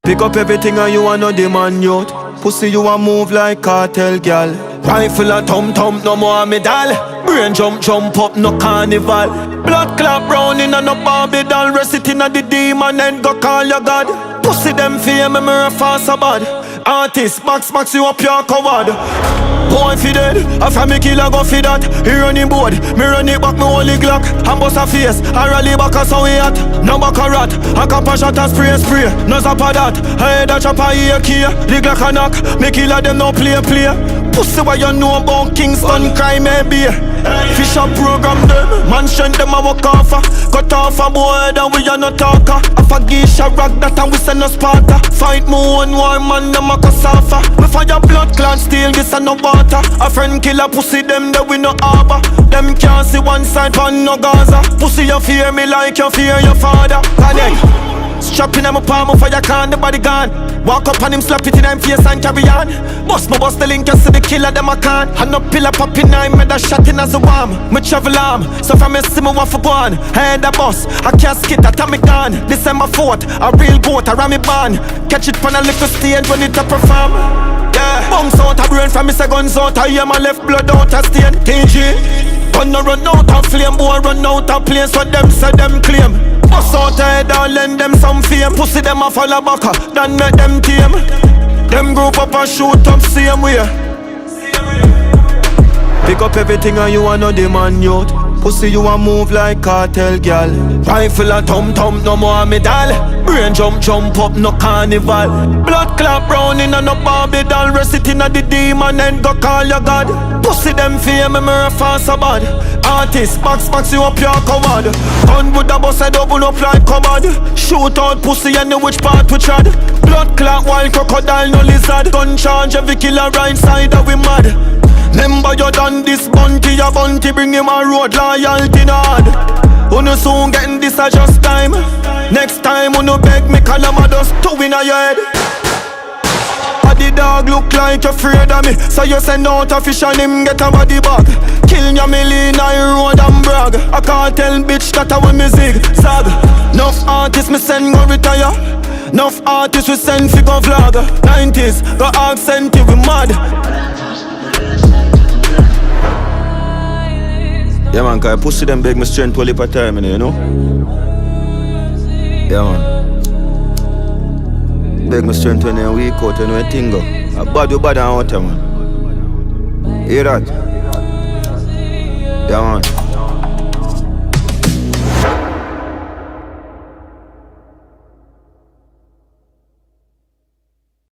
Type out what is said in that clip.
Pick up everything and you are no demand youth. Pussy you a move like cartel gal. Rifle a thump, no more medal. Brain jump up, no carnival. Blood clot brown in a no Barbie doll. Rest it in a the demon and go call your God. Pussy them fear me a fast a bad. Artist, max you up your coward. Boy fi dead, a family killer go fi that. He run him board, me run it back me holy Glock. And bust a face, I rally back a so we hot. No back a rat, a cap a shot a spray. No zap a that, I head a chop a ear key. The Glock a knock, me killer them no play. Pussy what you know about Kingston crime maybe. Fish up program them, man strength them a walk off. Cut off a boy head and we a no talker. If a geisha rock that and we send no Sparta. Fight me one war man them a cuss off. We fire blood clan steal this and no water. A friend kill a pussy them that we no harbor. Them can't see one side pan no Gaza. Pussy you fear me like you fear your father. Connect. Strapping on my palm for your can, the body gone. Walk up on him, slap it in him face and carry on. Bust the link, you see the killer, them I can't. And no pillar popping, I made a shot in as a worm. Me travel arm, so from me see me want for gone. Head a bus, a casket, a Tommy gun. December 4th, a real goat, a Rami band. Catch it on a little stage when it a perform. Yeah, bounce out a brain from me, say guns out. I hear my left blood out a stain. TG, gun no run out of flame, boy run out of place. What them say them claim. Bust out head and lend them some fame. Pussy them a follow back, then make them tame. Them group up and shoot up same way. Pick up everything and you a no demand youth. Pussy you a move like cartel gal. Rifle a thump, no more medal. Brain jump up, no carnival. Blood clot brown in a no Barbie doll. Rest it in a the demon and go call your God. Pussy them fear me a fast a bad. Artist, max you up your coward. Gun with a bus head open up like cupboard. Shoot out pussy and the which part we trod. Blood clot wild crocodile no lizard. Gun charge every killer right side of we mad. Remember you done this bounty, your bounty bring him a road loyalty nod. Uno soon getting this a just time. Next time uno beg me call him a dust to win a your head. The dog look like you afraid of me, so you send out a fish and him get a body bag. Kill your million I road and brag. A cartel bitch that a when me zig-zag. Enough artists me send go retire. Enough artists we send fi go vlog. 90s go accent you we mad. Yeah man, cause pussy them beg me strength all the time, you know. Yeah man. Beg me strength when you're weak out and when you think go. I bad you bad and out, man. Hear that? Yeah man.